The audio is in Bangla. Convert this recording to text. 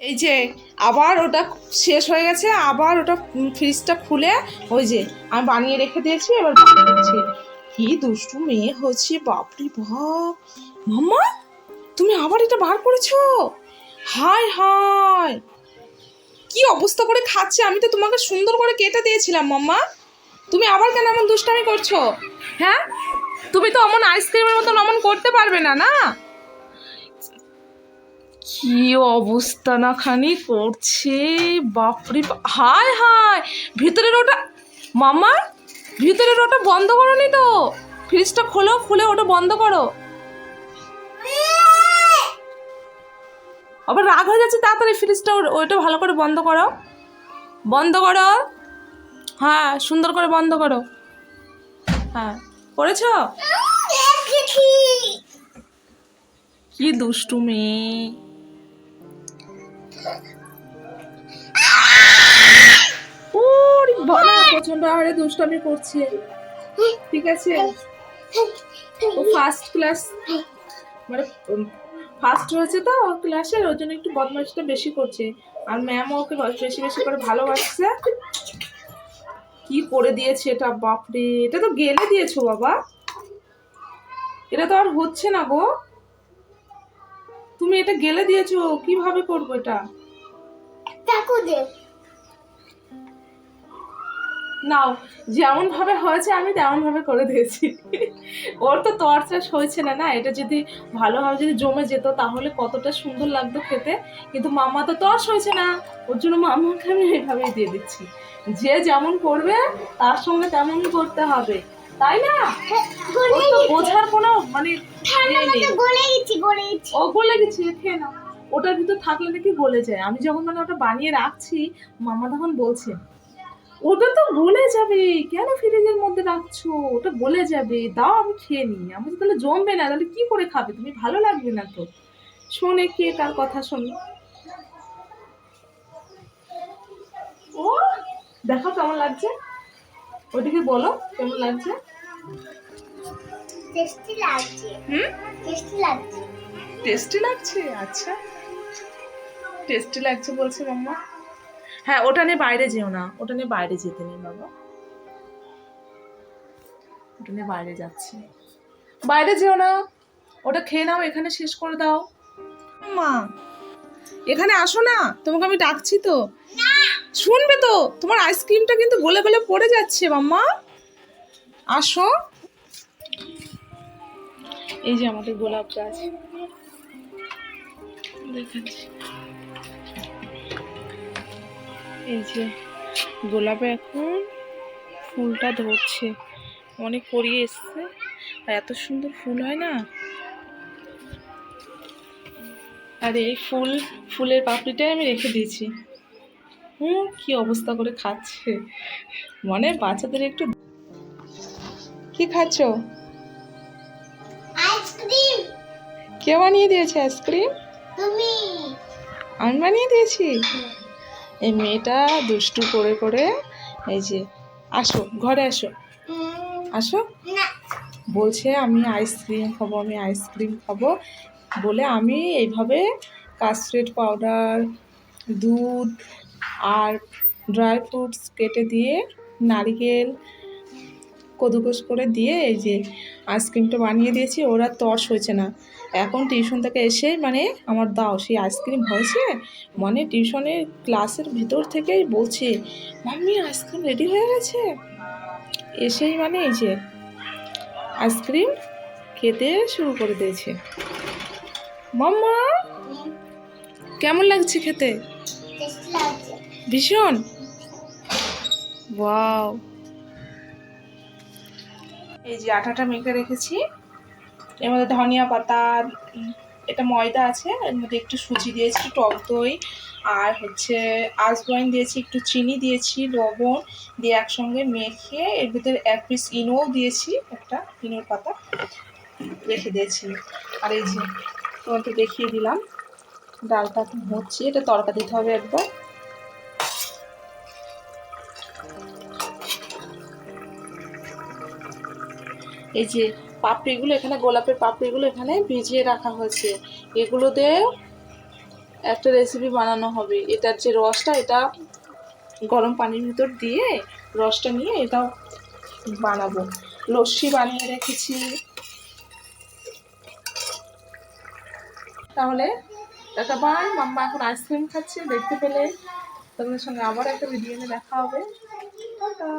এই যে আবার ওটা শেষ হয়ে গেছে, আবার ওটা ফ্রিজটা খুলে ওই যে আমি বানিয়ে রেখে দিয়েছি, এবার বানিয়েছি। কি দুষ্টু মেয়ে হচ্ছে, বাপরে বাপ! মাম্মা, তুমি আবার এটা বার করেছো? হায় হায়, কি অবস্থা করে খাচ্ছে! আমি তো তোমাকে সুন্দর করে কেটে দিয়েছিলাম মাম্মা, তুমি আবার কেন এমন দুষ্টামি করছো? হ্যাঁ, তুমি তো অমন আইসক্রিমের মতন অমন করতে পারবে না, না? কি অবস্থা না খানি করছে, বাপরে হায় হায়! ভিতরের ওটা মামা, ভিতরের ওটা বন্ধ করোনি তো? ফ্রিজটা খোলো, খুলে ওটা বন্ধ করো। আবার রাগ হয়ে যাচ্ছে, তাড়াতাড়ি ফ্রিজটা ওইটা ভালো করে বন্ধ করো, বন্ধ করো। হ্যাঁ, সুন্দর করে বন্ধ করো। হ্যাঁ, করেছো? কি দুষ্টু মেয়ে! ওরে বাবা, প্রচন্ড হারে দুষ্টামি করছে। ঠিক আছে, ও ফার্স্ট ক্লাস, মানে ফার্স্ট হয়েছে তো ক্লাসের, ওই জন্য একটু বদমাইশটা বেশি করছে। আর ম্যাম ওকে বেশি বেশি করে ভালোবাসছে। কি করে দিয়েছে এটা, বাপরে! এটা তো গেলে দিয়েছো বাবা, এটা তো আর হচ্ছে না গো। তুমি এটা গেলে দিয়েছো, কিভাবে করবো এটা? নাও, যেমন ভাবে হয়েছে আমি তেমন ভাবে করে দিয়েছি। ওর তো তরচাষ হয়েছে না, না? এটা যদি ভালোভাবে যদি জমে যেত তাহলে কতটা সুন্দর লাগতো খেতে, কিন্তু মামা তো তর্স হয়েছে না, ওর জন্য মামাকে আমি এইভাবেই দিয়ে দিচ্ছি। যে যেমন করবে তার সঙ্গে তেমনই করতে হবে, তাই না? ওর তো বোঝার কোনো মানে ও গলে গেছে, খেয়ে নাও। ওটার ভিতর থাকলে নাকি গলে যায়। আমি যখন মানে ওটা বানিয়ে রাখছি, মামা তখন বলছে ওটা তো গলে যাবে, কেন ফ্রিজের মধ্যে রাখছো? ওটা গলে যাবে, দাও আমি খেয়ে নিই। আমি তো তাহলে জমবে না, তাহলে কি করে খাবে তুমি? ভালো লাগবে না তো। শোনে কে কার কথা শোনে? ও দেখো কেমন লাগছে, ওইদিকে বলো কেমন লাগছে। টেস্টি লাগছে। হুম, টেস্টি লাগছে। টেস্টি লাগছে? আচ্ছা, টেস্টি লাগছে বলছে মাম্মা। হ্যাঁ, ওটা নিয়ে বাইরে যেও না, ওটা নিয়ে বাইরে যেতে নেই বাবা, ওটা নিয়ে বাইরে যাচ্ছে। বাইরে যেও না, ওটা খেয়ে নাও, এখানে শেষ করে দাও। মা, এখানে আসো না, তোমাকে আমি ডাকছি তো। শুনবে তো, তোমার আইসক্রিমটা কিন্তু গলে গলে পড়ে যাচ্ছে মাম্মা, আসো। এই যে আমাদের গোলাপ গাছ, দেখাচ্ছি। এই যে গোলাপে এখন ফুলটা ধরছে, অনেক পরিয়ে এসছে, আর এত সুন্দর ফুল হয় না। আর এই ফুলের পাপড়িটাই আমি রেখে দিয়েছি। কি অবস্থা করে খাচ্ছে, মানে বাচ্চাদের একটু। কি খাচ্ছ? আইসক্রিম। কে বানিয়ে দিয়েছে আইসক্রিম? তুমি। আমি বানিয়ে দিয়েছি? এই মেয়েটা দুষ্টু করে করে, এই যে, আসো ঘরে আসো, আসো। না। বলছে আমি আইসক্রিম খাবো, আমি আইসক্রিম খাবো বলে আমি এইভাবে কাস্টার্ড পাউডার, দুধ আর ড্রাই ফ্রুটস কেটে দিয়ে, নারকেল কদুকস করে দিয়ে এই যে আইসক্রিমটা বানিয়ে দিয়েছি। ওরা তর্স হয়েছে না, এখন টিউশন থেকে এসে মানে আমার দাও সেই আইসক্রিম হয়েছে, মানে টিউশনের ক্লাসের ভিতর থেকেই বলছে মাম্মি আইসক্রিম রেডি হয়ে গেছে। এসেই মানে এই যে আইসক্রিম খেতে শুরু করে দিয়েছে। মাম্মা, কেমন লাগছে খেতে? টেস্টি লাগছে। ভীষণ, ওয়াও! এই যে আটাটা মেখে রেখেছি, এর মধ্যে ধনিয়া পাতা, এটা ময়দা আছে, এর মধ্যে একটু সুজি দিয়েছি, টক দই, আর হচ্ছে আজওয়াইন দিয়েছি, একটু চিনি দিয়েছি, লবণ দিয়ে একসঙ্গে মেখে এর ভিতরে এক পিস ইনোও দিয়েছি, একটা ইনোর পাতা রেখে দিয়েছি। আর এই যে তোমাকে দেখিয়ে দিলাম, ডালটা হচ্ছে, এটা তড়কা দিতে হবে একবার। এই যে পাপড়িগুলো এখানে, গোলাপের পাপড়িগুলো এখানে ভিজিয়ে রাখা হয়েছে, এগুলো দিয়ে একটা রেসিপি বানানো হবে। এটার যে রসটা, এটা গরম পানির ভিতর দিয়ে রসটা নিয়ে এটা বানাবো। লস্যি বানিয়ে রেখেছি। তাহলে টাটা বাই। মাম্মা এখন আইসক্রিম খাচ্ছে, দেখতে পেলে। তোমাদের সঙ্গে আবার একটা ভিডিও নিয়ে দেখা হবে। টাটা।